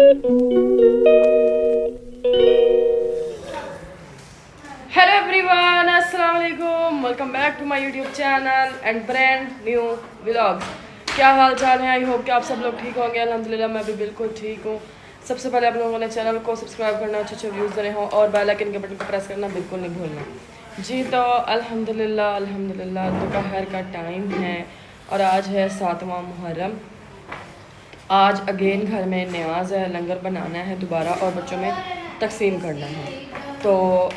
Hello everyone, अस्सलाम वालेकुम। Welcome back to my YouTube channel and brand new vlogs. क्या हाल चाल है? आई होप कि आप सब लोग ठीक होंगे। अल्हम्दुलिल्लाह मैं भी बिल्कुल ठीक हूँ। सबसे पहले आप लोगों ने चैनल को सब्सक्राइब करना, अच्छे अच्छे व्यूज़ देने हों और बेल आइकन के बटन को प्रेस करना बिल्कुल नहीं भूलना। जी तो अल्हम्दुलिल्लाह दोपहर का टाइम है और आज है 7वां मुहर्रम। आज अगेन घर में न्याज है, लंगर बनाना है दोबारा और बच्चों में तकसीम करना है। तो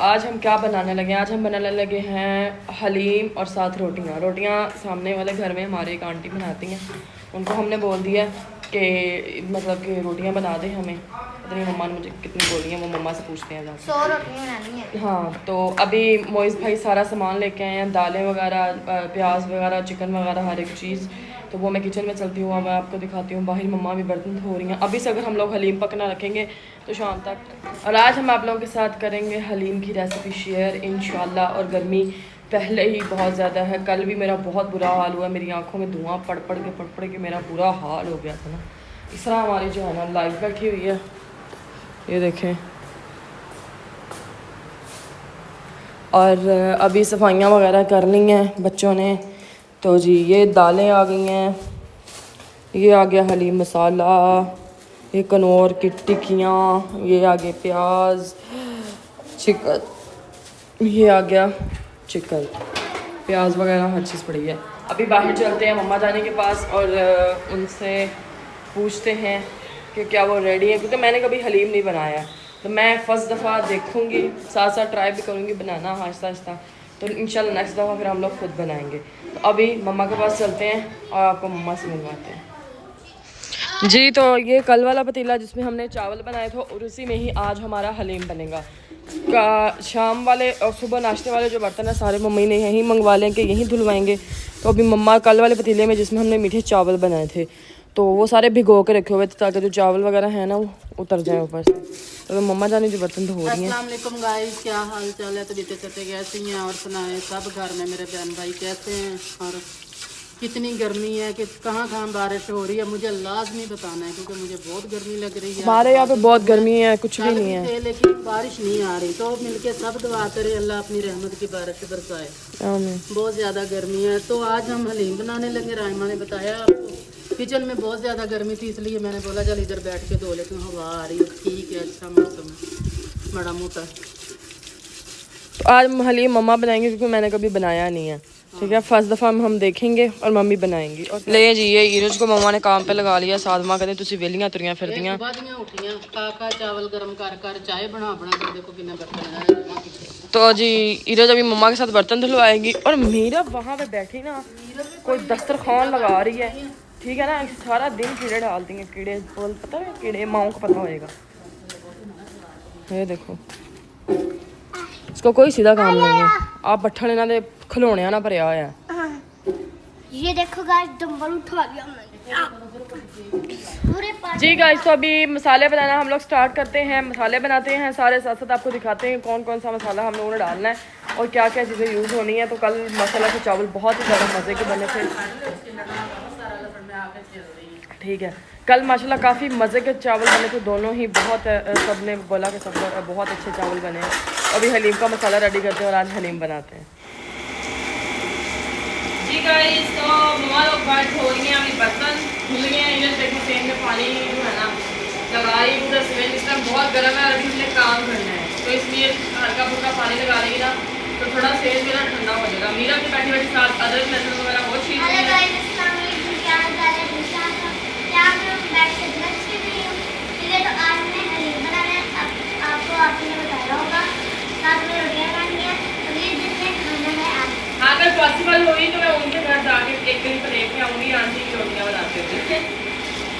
आज हम क्या बनाने लगे हैं? आज हम बनाने लगे हैं हलीम और साथ रोटियां सामने वाले घर में हमारे एक आंटी बनाती हैं, उनको हमने बोल दिया कि मतलब कि रोटियां बना दें हमें। पता नहीं मम्मा ने मुझे कितनी बोली हैं, वो मम्मा से पूछते हैं ज़्यादा। 100 रोटियां बनानी है। हाँ तो अभी मोइज़ भाई सारा सामान लेके आए हैं, दालें वगैरह, प्याज वगैरह, चिकन वगैरह, हर एक चीज़। तो वो मैं किचन में चलती हूँ, मैं आपको दिखाती हूँ। बाहर मम्मा भी बर्तन धो रही हैं। अभी से अगर हम लोग हलीम पकना रखेंगे तो शाम तक। और आज हम आप लोगों के साथ करेंगे हलीम की रेसिपी शेयर इंशाल्लाह। और गर्मी पहले ही बहुत ज़्यादा है। कल भी मेरा बहुत बुरा हाल हुआ, मेरी आंखों में धुआं पड़ पड़ के मेरा बुरा हाल हो गया था ना। इस तरह हमारी जो है ना लाइट बैठी हुई है, ये देखें। और अभी सफाइयाँ वगैरह कर ली हैं बच्चों ने। तो जी ये दालें आ गई हैं, ये आ गया हलीम मसाला, ये कनौर की टिक्कियाँ, ये आ गए प्याज, चिकन, ये आ गया चिकन, प्याज वगैरह हर चीज़ पड़ी है। अभी बाहर चलते हैं मम्मा जाने के पास और उनसे पूछते हैं कि क्या वो रेडी है, क्योंकि मैंने कभी हलीम नहीं बनाया। तो मैं फ़र्स्ट दफ़ा देखूँगी, साथ साथ ट्राई भी करूँगी बनाना आहिस्ता आहिस्ता। तो इंशाल्लाह नेक्स्ट दफ़ा फिर हम लोग खुद बनाएंगे। तो अभी मम्मा के पास चलते हैं और आपको मम्मा से मिलवाते हैं। जी तो ये कल वाला पतीला जिसमें हमने चावल बनाए थे और उसी में ही आज हमारा हलीम बनेगा। शाम वाले और सुबह नाश्ते वाले जो बर्तन है सारे मम्मी ने यहीं मंगवा लें कि यहीं धुलवाएंगे। तो अभी मम्मा कल वाले पतीले में जिसमें हमने मीठे चावल बनाए थे तो वो सारे भिगो के रखे हुए थे ताकि जो चावल वगैरह है ना वो उतर जाए ऊपर से। तो मम्मा जाने जो बर्तन धो रही हैं। अस्सलाम वालेकुम गाइस, क्या हाल चाल है? तो बीते चलते कैसे हैं और सुनाए सब घर में मेरे बहन भाई कैसे हैं? और कितनी गर्मी है कि कहाँ कहाँ बारिश हो रही है मुझे लाजमी बताना है, क्योंकि मुझे बहुत गर्मी लग रही है। हमारे यहाँ पे बहुत गर्मी है, कुछ भी नहीं है लेकिन बारिश नहीं आ रही। तो मिलके सब दुआ करें अल्लाह अपनी रहमत की बारिश बरसाए। बहुत ज़्यादा गर्मी है। तो आज हम हलीम बनाने लगे। राइमा ने बताया आपको किचन में बहुत ज़्यादा गर्मी थी, इसलिए मैंने बोला चल इधर बैठ के धो लेकिन हवा आ रही है, ठीक है, अच्छा मौसम बड़ा मोटा। तो आज हलीम मम्मा बनाएंगे क्योंकि मैंने कभी बनाया नहीं है। ठीक है, फर्स्ट दफ़ा हम देखेंगे और मम्मी बनाएंगी। और ले जी ये ईरज को मम्मा ने काम पे लगा लिया। सादमा कहते तुसी वेलियां तुरियां फिरदियां। उठियां काका चावल गर्म कर कर चाय बना कर देखो कितने बर्तन। तो जी ईरज अभी मम्मा के साथ बर्तन धुलवाएगी और मीरा वहाँ पे बैठी ना कोई दस्तरखान लगा रही है। ठीक है ना, सारा दिन कीड़े डालती हैं। कीड़े बोल पता है, कीड़े माओ को पता होएगा। ये देखो इसको कोई सीधा काम नहीं है। आप बट्ठल इन्हों के खिलौने ना भरिया होया है। ये देखो गाइस, डंबल उठा लिया मैंने पूरे पानी। जी गाइस तो अभी मसाले बनाना हम लोग स्टार्ट करते हैं। मसाले बनाते हैं सारे, साथ साथ आपको दिखाते हैं कौन कौन सा मसाला हम लोगों ने डालना है और क्या क्या चीज़ें यूज़ होनी है। तो कल मसाला से चावल बहुत ही ज़्यादा मज़े के बने थे। ठीक है, कल माशाल्लाह काफ़ी मज़े के चावल बने थे दोनों ही। बहुत सब ने बोला कि सब बहुत अच्छे चावल बने हैं। अभी हलीम का मसाला रेडी करते हैं और आज हलीम बनाते हैं। जी गाइस तो मम्मा लोग बात हो रही हैं, अभी बर्तन धुल गए हैं। इधर देखो सेम में पानी जो है ना लगा रही पूरा सीमेंट। इस टाइम बहुत गर्म है और अभी हमने काम करना है तो इसलिए हल्का फुल्का पानी लगा रही ना तो थोड़ा सेज मेरा ठंडा हो जाएगा। मीरा की बैठी बैठी साथ अदरक लहसुन वगैरह बहुत चीज़ अगर पॉसिबल हुई तो मैं उनके घर जाके एक दिन पर देख के आऊँगी, आंटी की रोटियाँ बनाते हुए।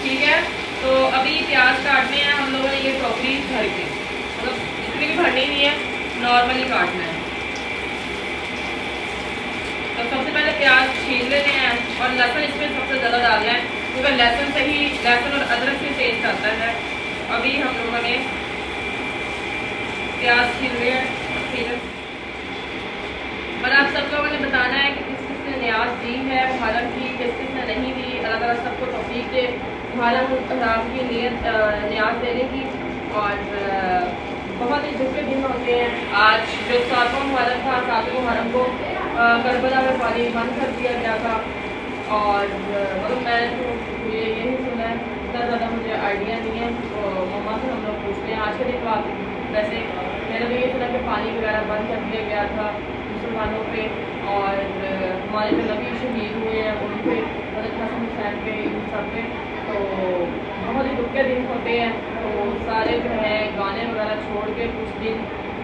ठीक है, तो अभी प्याज काटने हैं हम लोगों ने। ये टोकरी भर के, मतलब इतनी भी भरनी नहीं है, नॉर्मली काटना है। तो सबसे पहले प्याज छील लेने हैं और लहसुन इसमें सबसे ज़्यादा डालना है क्योंकि लहसुन से ही, लहसुन और अदरक से टेस्ट आता है। अभी हम लोगों ने प्याज छील रहे हैं। ठीक है, और आप सब लोगों ने बताना है कि किस किस ने न्याज दी है मुहर्रम की, किस किस ने नहीं दी। अल्लाह ताला सबको तौफीक दे मुहर्रम की नियाज लेने की। और बहुत ही दुख के दिन होते हैं। आज जो 7वां मुहर्रम था, 7वें मुहर्रम को करबला में पानी बंद कर दिया गया था। और मतलब मैं तो यही सुना है, इतना ज़्यादा मुझे आइडिया नहीं है, तो मम्मा से हम लोग पूछते हैं। आज के दिन बाद वैसे मैंने तो ये सुना कि पानी वगैरह बंद कर दिया गया था मुसलमानों पे। और हमारे जो नबी शहीद हुए हैं उन पे, हज़रत हसन हुसैन पे, इन सब पे तो बहुत ही दुख के दिन होते हैं। तो सारे जो है गाने वगैरह छोड़ के कुछ दिन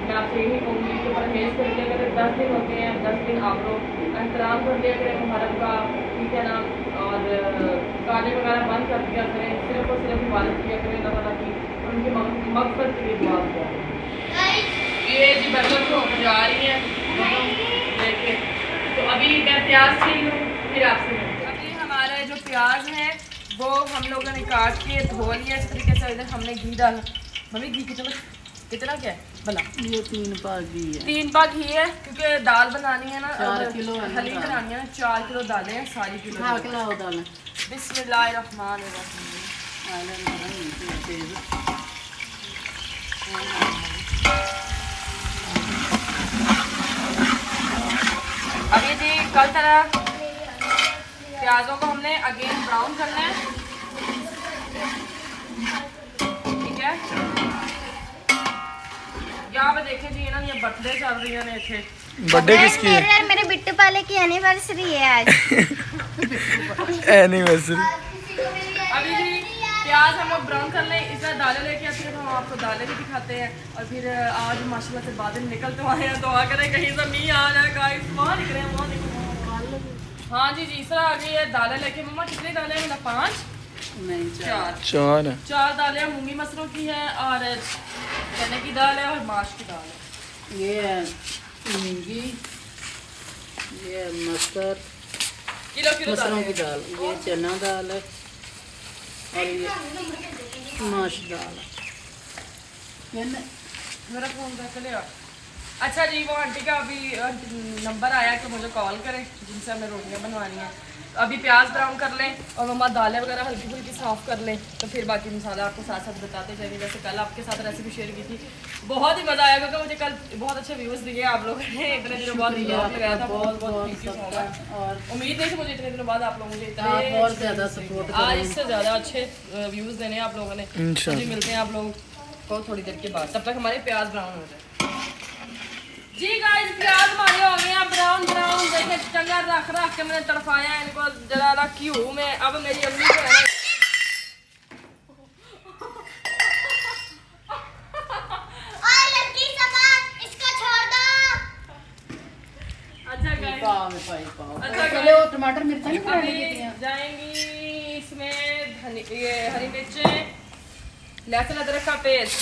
मैं आपसे यही कहूँगी कि परहेज़ कर लिया करें। 10 दिन होते हैं, 10 दिन आप लोग एहतराम कर लिया करें मुहर्रम का, ठीक है ना। और गाने वगैरह बंद कर दिया करें, सिर्फ और सिर्फ इबादत किया करें अल्लाह ताला की, और उनकी मग़फ़िरत के लिए दुआ किया करें। ये जी बर्तन को जा रही हैं लेके, तो अभी मैं प्याज छील लूँ, फिर आपसे मिलते हैं। अभी हमारा जो प्याज है वो हम लोगों ने काट के धो लिया इस तरीके से। इधर हमने घी डाला। मम्मी घी कितना क्या है भला? ये 3 पाव घी है। 3 पाव घी है, क्योंकि दाल बनानी है ना, 4 किलो हलीम बनानी है ना, 4 किलो दालें हैं सारी किलो। हाँ किलो दाल। बिस्मिल्लाहिर्रहमानिर्रहीम। अभी जी कल तरह प्याजों को हमने अगेन ब्राउन करना है, ठीक है। यहाँ पे देखें जी ना, ये बर्थडे चल रही है ने थे। बर्थडे किसकी है? मेरे बिट्टू पाले की एनिवर्सरी है आज। एनिवर्सरी। अभी जी प्याज हम लोग ब्राउन कर लें, इस तरह दालें लेके आते हैं तो हम आपको दालें भी दिखाते हैं। और फिर आज माशाल्लाह से बादल निकल तो आए हैं, दुआ करें कहीं से मींह आ जाए गाइस। वहाँ निकले वहाँ निकले। हाँ जी जी, इस तरह आ गई है दालें लेके। मम्मा कितनी दालें हैं? मतलब 5 नहीं 4 4 दालें मूंगी मसरों की है, और चने की दाल है, और माश की दाल है। ये है मूंगी, ये मटर, किलो मसरों की दाल, ये चना दाल है, और ये माश दाल है। मेरा फोन रख लिया। अच्छा जी, वो आंटी का अभी नंबर आया कि मुझे कॉल करें, जिनसे हमें रोटियां बनवानी है। अभी प्याज ब्राउन कर लें और मम्मा दालें वगैरह हल्की फुल्की साफ़ कर लें, तो फिर बाकी मसाला आपको साथ साथ बताते जाएंगे। जैसे कल आपके साथ रेसिपी शेयर की थी, बहुत ही मज़ा आया, क्योंकि मुझे कल बहुत अच्छे व्यूज़ दिए आप लोगों ने। इतने दिनों बाद व्लॉग लगाया था, बहुत बहुत थैंक यू सो मच। और उम्मीद नहीं थी मुझे इतने दिनों बाद आप लोग मुझे इतने बहुत ज़्यादा सपोर्ट आज इससे ज़्यादा अच्छे व्यूज़ देने आप लोगों ने। इंशाल्लाह। मिलते हैं आप लोगों को थोड़ी देर के बाद, तब तक हमारे प्याज ब्राउन हो जाए। जी गाइस, प्याज हमारे हो गए हैं ब्राउन ब्राउन। देखें चंगा रख रख के मैंने तड़फाया इनको जरा ला क्यों में। अब मेरी अम्मी को है इसका छोड़ दो। अच्छा गाइस, अच्छा चले वो टमाटर मिर्चा नहीं अभी खाने जाएंगी इसमें ये हरी मिर्चें, लहसुन अदरक का पेस्ट।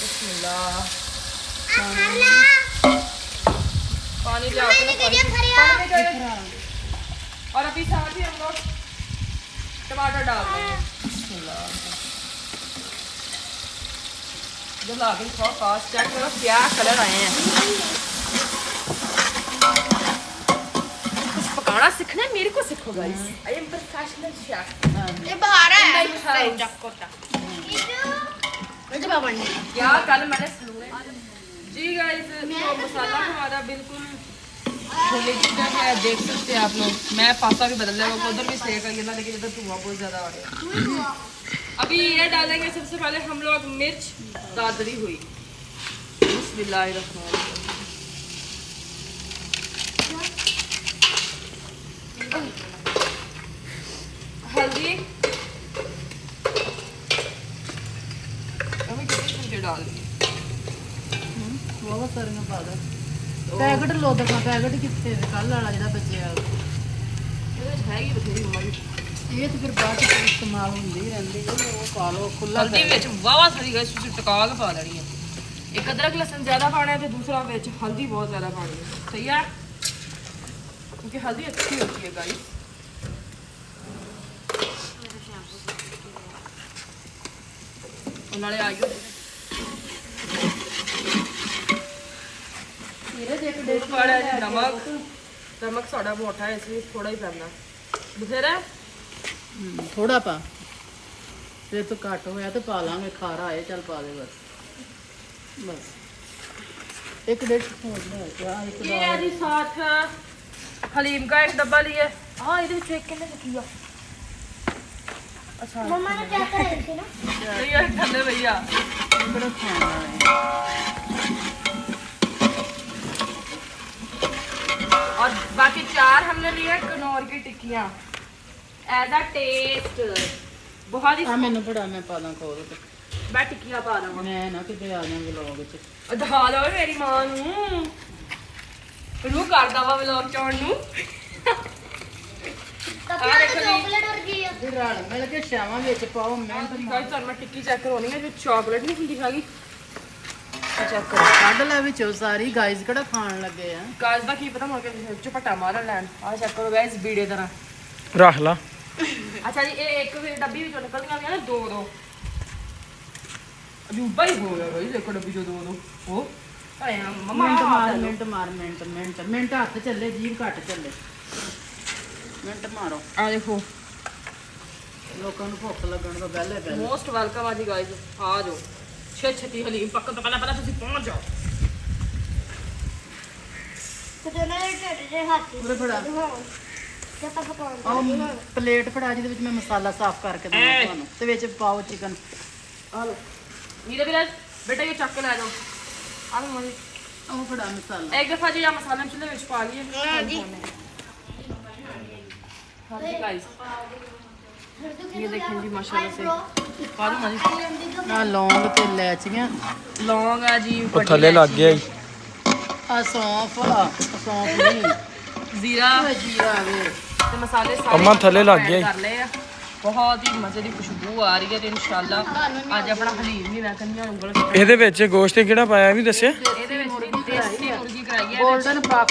बिस्मिल्लाह। पानी ले आओ ना, पानी ले जाओ। और अभी साथ ही हम लोग टमाटर डाल देंगे। बिस्मिल्लाह। जो लागी थोड़ा फास्ट चेक करो क्या कलर आए हैं। कुछ पकाना सीखना है, मेरे को सीखो guys. I am professional chef. ये बाहर है। क्या कल मैंने जी गाइस, तो मसाला हमारा बिल्कुल छोले चिकन है, देख सकते हैं आप लोग। मैं पास्ता भी बदल लेगा, उधर भी सेक है ना, लेकिन इधर धुआं बहुत ज़्यादा आ रहा है। अभी ये डालेंगे सबसे पहले हम लोग मिर्च दादरी हुई। बिस्मिल्लाहिर्रहमानिर्रहीम। हल्दी अभी कितनी डाल दी। बहुत सारे पा दो। पैकेट लो तो पैकेट कितने कल वाला ਜਿਹੜਾ बचे ਇਹਦੇ ਚ ਹੈਗੀ ਬਥੇਰੀ ਮਮਾ ਜੀ। ਇਹ ਤਾਂ ਫਿਰ ਬਾਅਦ ਚ ਇਸਤੇਮਾਲ ਹੁੰਦੀ ਹੀ ਰਹਿੰਦੀ ਹੈ। ਉਹ ਪਾ ਲਓ ਖੁੱਲਾ ਹਲਦੀ ਵਿੱਚ ਵਾਵਾ ਸਾਰੀ ਗੈਸ ਤੁਸੀਂ ਟਕਾ ਕੇ ਪਾ ਲੈਣੀ ਹੈ। ਇੱਕ ਅਦਰਕ ਲਸਣ ਜ਼ਿਆਦਾ ਪਾਣਾ ਹੈ ਤੇ ਦੂਸਰਾ ਵਿੱਚ ਹਲਦੀ ਬਹੁਤ ਜ਼ਿਆਦਾ ਪਾਣੀ ਹੈ। ਸਹੀ ਹੈ, क्योंकि हल्दी अच्छी होती है गाइस। नाले आइयो नमक साड़ा मोटा है इसलिए थोड़ा ही करना बथेरा थोड़ा पा ਤੇ ਤੂੰ ਘੱਟ ਹੋਇਆ ਤੇ ਪਾ ਲਾਂਗੇ, ਖਾਰਾ ਆਏ ਚੱਲ ਪਾ ਦੇ ਬਸ। बस एक डेढ़ स्पून क्या एक ये है जी साथ हलीम का एक डब्बा लिए। हाँ ये चेक करने किया। अच्छा मम्मा ने क्या कराया थी ना भैया ठंडे भैया बड़ा खाना है। और बाकी 4 हमने लिए कनौर की टिक्कियाँ एज अ टेस्ट बहुत ही। आ मैंने बड़ा मैं पा दा खोल के मैं टिक्कियाँ पा दूँगा मैं ना किते आ जा व्लॉग च दिखा दो मेरी मां नू रू करदा वा व्लॉग चाउन नू। चॉकलेट और की है फिर रल मिल के शावां विच पाओ मिहनत गाइस ਤੁਹਾਨੂੰ ਮੈਂ ਟਿੱਕੀ ਚੈੱਕ ਕਰਾਉਣੀ ਹੈ ਵਿੱਚ ਚਾਕਲੇਟ ਨਹੀਂ ਹੁੰਦੀ ਹੈਗੀ। ਚੈੱਕ ਕਰੋ ਕੱਢ ਲੈ ਵਿੱਚੋਂ ਸਾਰੀ ਗਾਇਸ ਕਿਹੜਾ ਖਾਣ ਲੱਗੇ ਆ। ਗਾਇਸ ਦਾ ਕੀ ਪਤਾ ਮੁੜ ਕੇ ਝਪਟਾ ਮਾਰਨ ਲੈਣ। ਆਹ ਚੈੱਕ ਕਰੋ ਗਾਇਸ ਵੀਡੀਓ ਤਰ੍ਹਾਂ। रख ला। ਅੱਛਾ ਜੀ ਇਹ ਇੱਕ ਵੀ ਡੱਬੀ ਵਿੱਚੋਂ ਨਿਕਲਦੀਆਂ ਨੇ ਦੋ ਦੋ ਅਜੂਬਾ ਹੀ ਹੋ ਗਿਆ ਗਾਇਸ ਇੱਕ ਡੱਬੀ ਚੋਂ ਦੋ ਉਹ ਅਰੇ ਮਮਾ ਮਿੰਟ ਮਾਰ ਮਿੰਟ ਹੱਥ ਚੱਲੇ ਜੀਭ ਘੱਟ ਚੱਲੇ ਮਿੰਟ ਮਾਰੋ। ਆ ਦੇਖੋ ਲੋਕਾਂ ਨੂੰ ਭੁੱਖ ਲੱਗਣ ਤੋਂ ਪਹਿਲੇ ਮੋਸਟ ਵੈਲਕਮ ਆ ਜੀ ਗਾਇਸ ਆ ਜਾਓ ਛੇਤੀ ਹਲੀਮ ਪੱਕਣ ਤੋਂ ਪਹਿਲਾਂ ਤੁਸੀਂ ਪਹੁੰਚ ਜਾਓ। तो दोनों ने टेढ़े हाथ ਉਰੇ ਫੜਾ क्या पकवान ਆਹ ਪਲੇਟ ਫੜਾ ਜਿਹਦੇ ਵਿੱਚ ਮੈਂ ਮਸਾਲਾ ਸਾਫ਼ ਕਰਕੇ ਦਵਾਂ ਤੁਹਾਨੂੰ ਤੇ ਵਿੱਚ ਪਾਓ ਚਿਕਨ। ਆ ਲਓ ਨੀਰੇ ਵੀਰੇ ਬੇਟਾ ਇਹ ਚੱਕ ਕੇ ਲੈ ਜਾਓ। ਆ ਲਓ ਮਜੀ ਉਹ ਫੜਾ ਮਸਾਲਾ एक दफा जी आप मसाला मछली ਵਿੱਚ ਪਾ ਲਈਏ। हाँ जी हाँ जी गाइस ये देखें जी माशाल्लाह से पा दो मजी ਆ ਲੌਂਗ ਤੇ ਇਲਾਇਚੀਆਂ लौंग है जी ਉਹ ਥੱਲੇ ਲੱਗ ਗਿਆ ਜੀ। ਆ ਸੌਂਫ ਨਹੀਂ जीरा ਓਏ ਜੀਰਾ ਵੇ ਤੇ ਮਸਾਲੇ ਸਾਰੇ ਅੰਮਾ ਥੱਲੇ ਲੱਗ ਗਿਆ ਈ। ਕਰ ਲਏ ਆ। ਬਹੁਤ ਹੀ ਮਜ਼ੇ ਦੀ ਖੁਸ਼ਬੂ ਆ ਰਹੀ ਹੈ ਤੇ ਇਨਸ਼ਾਅੱਲਾ ਅੱਜ ਆਪਣਾ ਹਲੀਮ ਵੀ ਮੈਂ ਕੰਨੀਆਂ ਉਂਗਲ ਇਹਦੇ ਵਿੱਚ ਗੋਸ਼ਤ ਕਿਹੜਾ ਪਾਇਆ ਇਹ ਵੀ ਦੱਸਿਆ। ਇਹਦੇ ਵਿੱਚ ਦੇਸੀ ਮੁਰਗੀ ਕਰਾਈ ਹੈ 골ਡਨ ਪੱਕ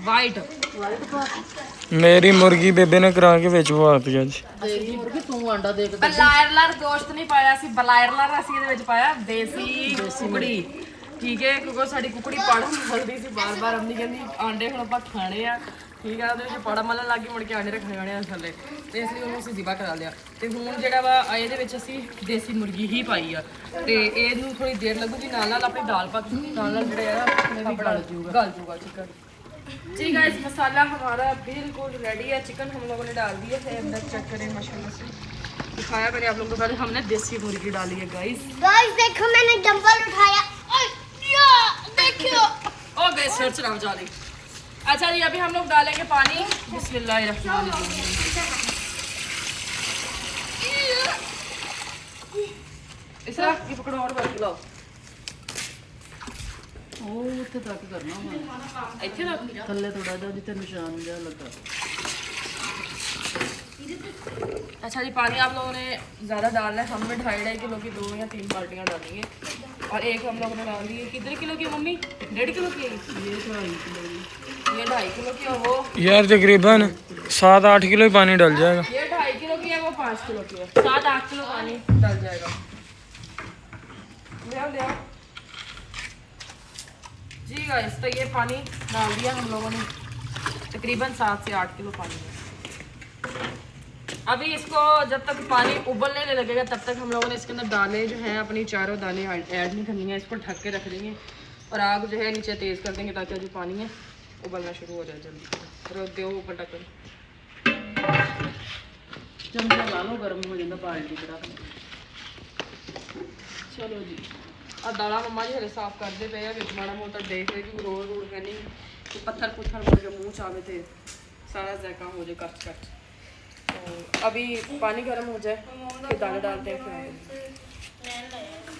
ਵਾਈਟ। ਮੇਰੀ ਮੁਰਗੀ ਬੇਬੇ ਨੇ ਕਰਾ ਕੇ ਵਿੱਚ ਪਵਾਤੀ ਅੱਜ। ਦੇਗੀ ਮੁਰਗੀ ਤੂੰ ਆਂਡਾ ਦੇ ਕੇ ਬਲਾਇਰਲਰ ਗੋਸ਼ਤ ਨਹੀਂ ਪਾਇਆ ਸੀ ਬਲਾਇਰਲਰ ਅਸੀਂ ਇਹਦੇ ਵਿੱਚ ਪਾਇਆ ਦੇਸੀ ਕੁਕੜੀ। ਠੀਕ ਹੈ ਕਿਉਂਕਿ ਸਾਡੀ ਕੁਕੜੀ ਪੜ ਸਕਦੀ ਸੀ ਬਾਰ-ਬਾਰ ਅੰਮੀ ਕਹਿੰਦੀ ਆਂਡੇ ਹੁਣ ਆਪਾਂ ਖਾਣੇ ਆ। ਠੀਕ ਆ ਉਹਦੇ ਵਿੱਚ ਪੜਾ ਮੱਲਣ ਲੱਗ ਗਈ ਮੁੜ ਕੇ ਆਂਡੇ ਰੱਖਣੇ ਆਣੇ ਆ ਥੱਲੇ ਤੇ ਇਸ ਲਈ ਉਹਨੂੰ ਅਸੀਂ ਜ਼ਿਬਾ ਕਰਾ ਲਿਆ। ਤੇ ਹੁਣ ਜਿਹੜਾ ਵਾ ਇਹਦੇ ਵਿੱਚ ਅਸੀਂ ਦੇਸੀ ਮੁਰਗੀ ਹੀ ਪਾਈ ਆ ਤੇ ਇਹਨੂੰ ਥੋੜੀ ਦੇਰ ਲੱਗੂਗੀ ਨਾਲ ਨਾਲ ਆਪਣੀ ਦਾਲ ਪੱਕ ਨਾਲ ਜਿਹੜਾ ਆ ਆਪਣਾ ਗਲ ਜੂਗਾ ਚਿਕਨ। जी गाइस मसाला हमारा बिल्कुल रेडी है। चिकन हम लोगों ने डाल दिया है अंदर। चेक करें माशाल्लाह से दिखाया मैंने आप लोगों को पहले हमने देसी मुर्गी डाली है गाइस। गाइस देखो मैंने डंबल उठाया या देखो ओ गाइस सर चलाओ जाली। अच्छा जी अभी हम लोग डालेंगे पानी। बिस्मिल्लाहिर्रहमानिर्रहीम। इस तरह ये पकड़ो और बात लाओ ਉਹ ਉੱਥੇ ਤੱਕ ਕਰਨਾ ਵਾ ਇੱਥੇ ਰੱਖ ਥੱਲੇ ਥੋੜਾ ਜਿਹਾ ਜਿੱਥੇ ਨਿਸ਼ਾਨ ਜਿਹਾ ਲੱਗਾ। अच्छा जी पानी आप लोगों ने ज़्यादा डालना है। हमने 2.5 किलो की 2 या 3 बाल्टियाँ डालेंगे और एक हम लोगों ने डाल दी है। कितने किलो की मम्मी 1.5 किलो की है ਇਹ 2.5 किलो ये 2.5 किलो की है वो यार तकरीबन 7-8 किलो ही पानी डल जाएगा। ये 2.5 किलो की है वो 5 किलो की है 7-8 किलो पानी डल जाएगा। ले आओ ले आओ जी गाइस तो ये पानी डाल दिया हम लोगों ने तकरीबन 7 से 8 किलो पानी है। अभी इसको जब तक पानी उबलने लगेगा तब तक हम लोगों ने इसके अंदर दालें जो हैं अपनी चारों दालें ऐड नहीं करनी है। इसको ढक के रख देंगे और आग जो है नीचे तेज़ कर देंगे ताकि जो पानी है उबलना शुरू हो जाए जल्दी। रख दो ऊपर ढक्कन। ਚਮਚਾ ਲਾ ਲਓ ਗਰਮ ਹੋ ਜਾਂਦਾ ਬਾਲਟੀ ਚ ਰੱਖ ਲਓ। चलो जी आ दाला मम्मा जी हले साफ करते पे विच माड़ा मोटा देख रहे कि रोल रोल करनी कि पत्थर पुत्थर मुड़ के मुँह च आवे थे सारा जायका हो जाए कच कच। तो अभी पानी गर्म हो जाए फिर दालें डालते हैं फिर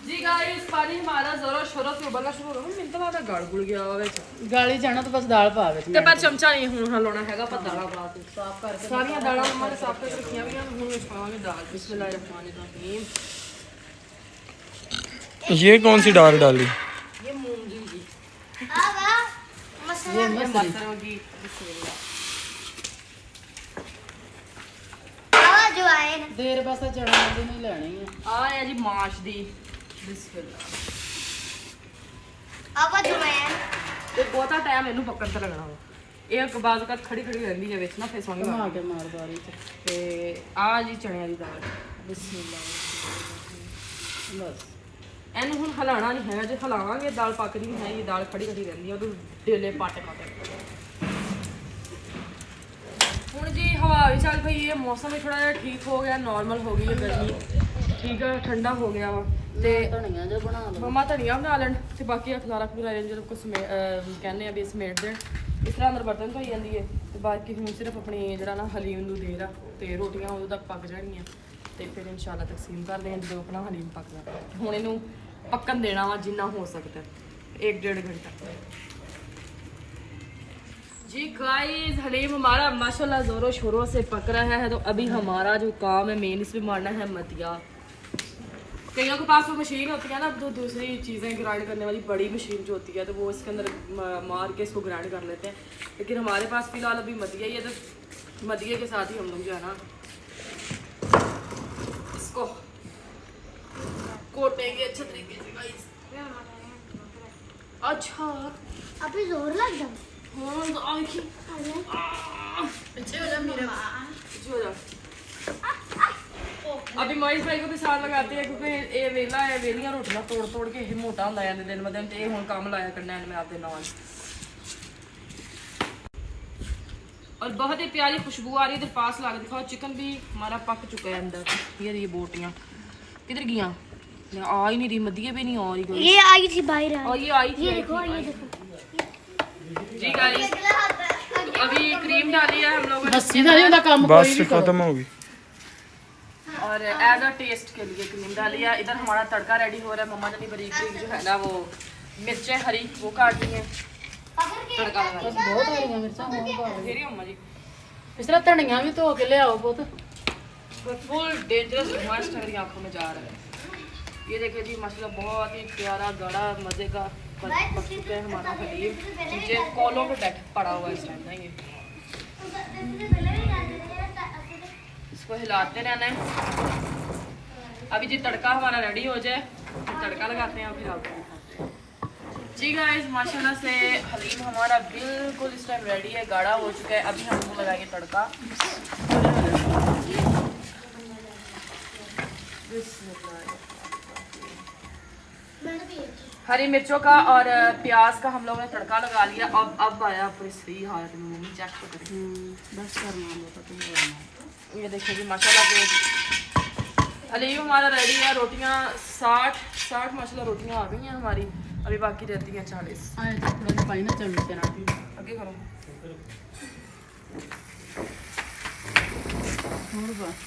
जी गाइस पानी हमारा जोरों शोरों से उबलना शुरू हो गया। मिनट बाद गल गुल गया विच ਗਾਲੀ ਜਾਣਾ ਤਾਂ ਬਸ ਦਾਲ ਪਾ ਵਿੱਚ ਤੇ ਪਰ ਚਮਚਾ ਨਹੀਂ ਹੁਣ ਹਲਾਉਣਾ ਹੈਗਾ ਪਰ ਦਾਲਾਂ ਪਾ ਕੇ ਸਾਫ਼ ਕਰਕੇ ਸਾਰੀਆਂ ਦਾਲਾਂ ਮम्मा ਨੇ ਸਾਫ਼ ਕਰਕੇ ਰੱਖੀਆਂ ਵੀ ਹੁਣ ਵਿੱਚ ਪਾਵਾਂਗੇ ਦਾਲ। बिस्मिल्लाहिर्रहमानिर्रहीम। ये कौन सी दाल डाली। ये मूंगी की आवा मसाला ਇਹ ये ਮਸਰੀ मटर की बिस्मिल्लाह। आवा जो आए ना ਦੇਰ ਬਸ ਚਣਾ ਦੀ ਨਹੀਂ ਲੈਣੀ ਹੈ। ਆ ਹੈ ਜੀ ਮਾਸ਼ ਦੀ ਬਿਸਮਿਲ੍ਲਾ। आवा जो आए ਤੇ ਬਹੁਤਾ ਟਾਈਮ ਇਹਨੂੰ ਪੱਕਣ ਤੇ ਲੱਗਣਾ ਵਾ। ਇਹ ਇੱਕ ਬਾਜ਼ੂ ਕੱਟ ਖੜੀ ਖੜੀ ਰਹਿੰਦੀ ਹੈ ਵਿੱਚ ਨਾ ਫਿਰ ਸੋਹਣੀ ਘੁਮਾ ਲੱਗਦੀ। ਕੇ ਮਾਰ ਬਾਰੀ ਚ ਤੇ ਆ ਜੀ ਚਣਿਆਂ ਦੀ ਦਾਲ ਬਿਸਮਿਲ੍ਲਾ। ਬਸ ਇਹਨੂੰ ਹੁਣ ਹਿਲਾਣਾ ਨਹੀਂ ਹੈਗਾ, ਜੇ ਹਿਲਾਵਾਂਗੇ ਦਾਲ ਪੱਕਦੀ ਨਹੀਂ ਹੈਗੀ, ਦਾਲ ਖੜੀ ਖੜੀ ਰਹਿੰਦੀ ਆ, ਉਹਨੂੰ ਡੇਲੇ ਪਾਟੇ ਹੁਣ ਜੀ ਹਵਾ ਵੀ ਚੱਲ ਪਈ ਹੈ, ਮੌਸਮ ਵੀ ਥੋੜਾ ਜਿਹਾ ਠੀਕ ਹੋ ਗਿਆ, ਨਾਰਮਲ ਹੋ ਗਈ ਹੈ ਗਰਮੀ, ਠੀਕ ਹੈ, ਠੰਡਾ ਹੋ ਗਿਆ ਵਾ। ਤੇ ਧਨੀਆ ਜਿਹਾ ਬਣਾ ਲਓ ਮਮਾ ਧਨੀਆ ਬਣਾ ਲੈਣ ਤੇ ਬਾਕੀ ਖਲਾਰਾ ਖੁਲਾ ਲੈਣ, ਜਦੋਂ ਕੁਝ ਕਹਿੰਦੇ ਆ ਵੀ ਸਮੇਟ ਦੇਣ, ਇਸ ਤਰ੍ਹਾਂ ਅੰਦਰ ਬਰਤਨ ਧੋਈ ਜਾਂਦੀ ਹੈ। ਤੇ ਬਾਕੀ ਹੁਣ ਸਿਰਫ ਆਪਣੀ ਜਿਹੜਾ ਨਾ ਹਲੀਮ ਨੂੰ ਦੇਰ ਆ, ਤੇ ਰੋਟੀਆਂ ਉਦੋਂ ਤੱਕ ਪੱਕ ਜਾਣਗੀਆਂ ਤੇ ਫਿਰ ਇਨਸ਼ਾਅੱਲਾ ਤਕਸੀਮ ਕਰਦੇ ਹਾਂ ਜਦੋਂ ਆਪਣਾ ਹਲੀਮ ਪੱਕਦਾ। ਹੁਣ ਇਹਨੂੰ पक्कन देना वा जितना हो सकता है 1-1.5 घंटा। जी गाइस हलीम हमारा माशाल्लाह ज़ोरों शोरों से पक रहा है। तो अभी हमारा जो काम है मेन, इसमें मारना है मतिया। कईयों के पास वो मशीन होती है ना, तो दूसरी चीज़ें ग्राइंड करने वाली बड़ी मशीन जो होती है, तो वो इसके अंदर मार के इसको ग्राइंड कर लेते हैं। लेकिन हमारे पास फ़िलहाल अभी मतिया ही है, तो मतिये के साथ ही हम लोग जो है ना इसको कोटेंगे अच्छे तरीके से गाइस। अच्छा अभी जोर लग जाओ। हाँ तो आँखी पीछे हो जा मेरे पीछे हो जा। अभी महेश भाई को भी साथ लगाते हैं क्योंकि ये वेला है, वेलियां रोटियां तोड़ तोड़ के ही मोटा होंदा है दिन ब दिन, ते हुण काम लाया करना है मैं आपके नाल। और बहुत ही प्यारी खुशबू आ रही है। इधर पास ला के दिखाओ, चिकन भी हमारा पक चुका है अंदर। ये बोटियां किधर गया, आ ही नहीं रही, मदिये भी नहीं आ रही। ये आई थी बाहर, और ये आई थी, ये देखो ये देखो। जी गाइस तो अभी क्रीम डाली है हम लोगों ने, बस सीधा नहीं काम बस कोई भी खत्म हो गई। और एज अ टेस्ट के लिए क्रीम डाली है। इधर हमारा तड़का रेडी हो रहा है। मम्मा ने बारीक बारीक जो है ना वो मिर्चें हरी वो काट ली हैं, तड़का लगा बस बहुत हरियां मिर्चां हो फिर ही मम्मा जी इस तरह धनिया भी धो के ले आओ बहुत। फुल डेंजरस मस्त मेरी आंखों में जा रहा है। ये देखिए जी माशाल्लाह बहुत ही प्यारा गड़ा मज़े का पक चुका है हमारा हलीम। नीचे कॉलों पे बैठ पड़ा हुआ है इस टाइम ना, ये इसको हिलाते रहना है। अभी जी तड़का हमारा रेडी हो जाए, तड़का लगाते हैं फिर आपको। जी गाइस माशाल्लाह से हलीम हमारा बिल्कुल इस टाइम रेडी है, गाढ़ा हो चुका है। अभी हम इसको लगाएंगे तड़का। हरी मिर्चों का और प्याज का हम लोगों ने तड़का लगा लिया। अब आया पूरी सही हालत में, मम्मी चेक तो करें। बस करना लो तो तुम करना। ये देखिए जी माशाल्लाह से हलीम हमारा रेडी है। रोटियां 60 माशाल्लाह रोटियां आ गई हैं हमारी, अभी बाकी रहती हैं 40। आए तो थोड़ा पानी ना चमच से ना आगे करो और बस।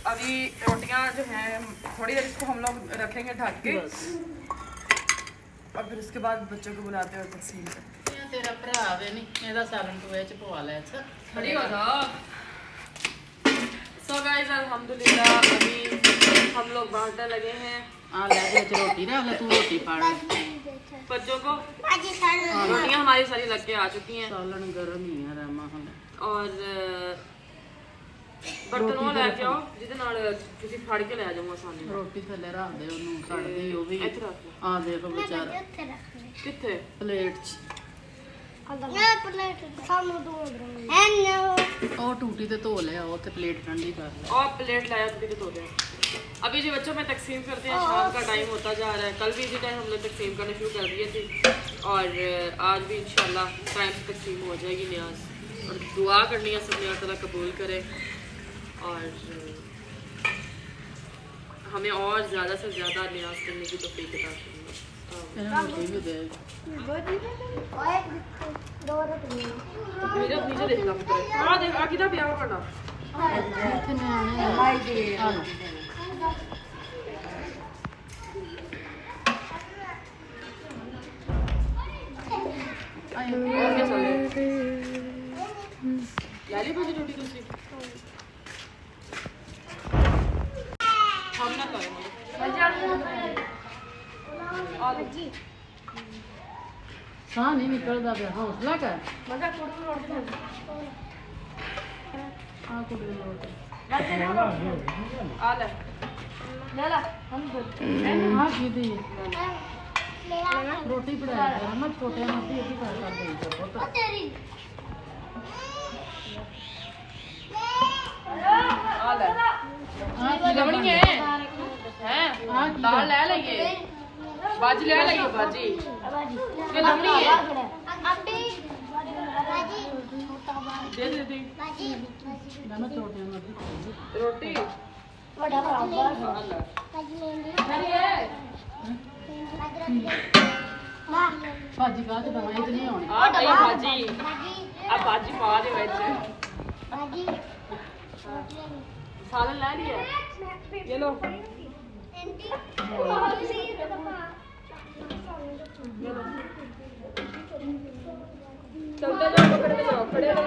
अभी रोटियां जो हैं थोड़ी देर इसको हम लोग रखेंगे ढक के, और फिर उसके बाद बच्चों को बुलाते हुए तकसीम करते हैं। ये तेरा भरा वे नहीं एदा सालन टू एच पवा ले। अच्छा खड़ी हो जाओ। सो गाइस अल्हम्दुलिल्लाह अभी हम लोग बांटने लगे हैं। आ ले दे रोटी ना, ले तू रोटी पाड़ बच्चों को आज साल रोटियां हमारी सारी लग के आ चुकी हैं, सालन गरम ही है रामा हम। और बर्तन वो लेके आओ जिहदे नाल तुसीं फड़ के ले जाओ आसानी नाल। रोटी थल्ले रख दे ओनू सड़दी ओ भी। ਇੱਥੇ ਰੱਖ ਲਓ। आ देखो बेचारा कित्थे प्लेट च ये प्लेट सामने दो एंड ओ टूटी ते धो ले ओ ते प्लेट ठंडी कर ले। और प्लेट लाया तो धो दे। अभी जी बच्चों में तकसीम करते हैं, शाम का टाइम होता जा रहा है। कल भी इसी टाइम हमने तकसीम करना शुरू कर दिए थे, और आज भी इंशाल्लाह टाइम से तकसीम हो जाएगी न्याज। और दुआ करनी है सब अल्लाह ताला कबूल करे और हमें और ज़्यादा से ज़्यादा न्याज करने की तौफीक अता फरमाए। तेरा रोटी भी दे। नीचे देखना पुत्र, हाँ देख आकिदा प्यार करना। इतने आने आ लो। लाली भाजी रोटी दूसरी हम ना करें साह नहीं निकलता पे हौसला कर। मजा कुड़ी रोटी आ कुड़ी रोटी आ ले ला हम हाँ की दी रोटी पड़ाया कर मैं छोटे मत ही कर दे बहुत। आ ले लवणी है हैं दाल ले लइए बाजी ले लइए बाजी ये लवणी है अभी बाजी दे दे दे बाजी मैं छोड़ दूंगा रोटी बड़ा बराबर बाजी लेंगे मेरी है भाजी का तो दवाई तो नहीं होनी आ गई बाजी अब बाजी पा दे विच बाजी सालन ले लिया ये लो चलते जाओ पकड़ते जाओ खड़े रहो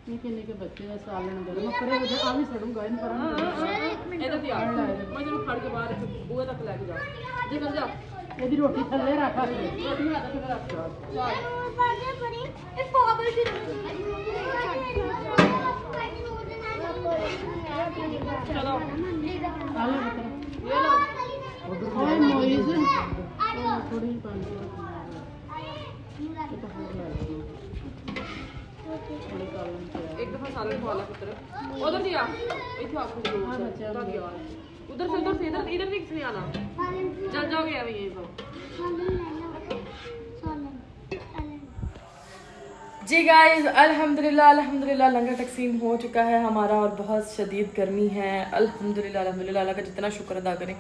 निके निके बच्चे का सालन गरम परे हो जा आ भी सड़ूंगा इन पर इधर दिया मैं तेरे फड़ के बाहर बूहे तक लेके जाओ जी कर जा ਇਹਦੀ ਰੋਟੀ ਥੱਲੇ ਰੱਖ रोटी में हाथ रख चल बाजी बड़ी ये पागल की चलो ਆਲੇ ਪੁੱਤਰ ये लो ਓਏ ਮੋਇਜ਼ ਥੋੜੀ ਪਾਣੀ ਇਹ ਤਾਂ ਹੋਰ ਲੈ ਥੋੜੀ ਕਾਲਮ ਤੇ एक दफा सालन खवा ला पुत्र उधर दिया इथे आपको जो हाँ, बच्चा उधर भी। दिया उधर से इधर इधर नहीं किसने आना चल जाओगे अभी यहीं पर जी गाइस अल्हम्दुलिल्लाह अल्हम्दुलिल्लाह लंगर तकसीम हो चुका है हमारा और बहुत शदीद गर्मी है अल्हम्दुलिल्लाह अल्हम्दुलिल्लाह अल्लाह का जितना शुक्र अदा करें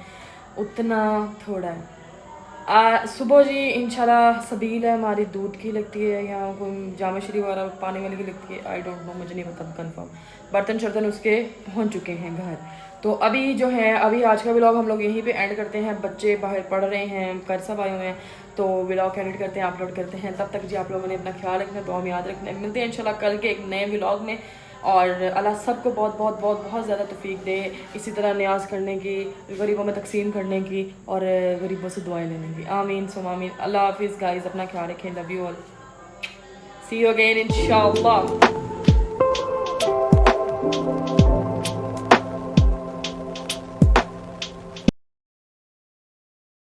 उतना थोड़ा है सुबह जी इंशाल्लाह सबील है हमारी दूध की लगती है या कोई जामा शरीफ वगैरह पानी वाली की लगती है आई डोंट नो मुझे नहीं पता कंफर्म बर्तन शर्तन उसके पहुंच चुके हैं घर तो अभी जो है अभी आज का व्लॉग हम लोग यहीं पे एंड करते हैं बच्चे बाहर पढ़ रहे हैं कर सब आए हुए हैं तो व्लॉग एडिट करते हैं अपलोड करते हैं तब तक जी आप लोगों ने अपना ख्याल रखना तो हम याद रखना मिलते हैं इंशाल्लाह कल के एक नए व्लॉग में और अल्लाह सबको बहुत बहुत बहुत बहुत ज़्यादा तौफीक दे इसी तरह न्याज करने की गरीबों में तकसीम करने की और गरीबों से दुआएं लेने की आमीन सुम आमीन अल्लाह हाफिज़ गाइस अपना ख्याल रखें love you all see you again इंशाल्लाह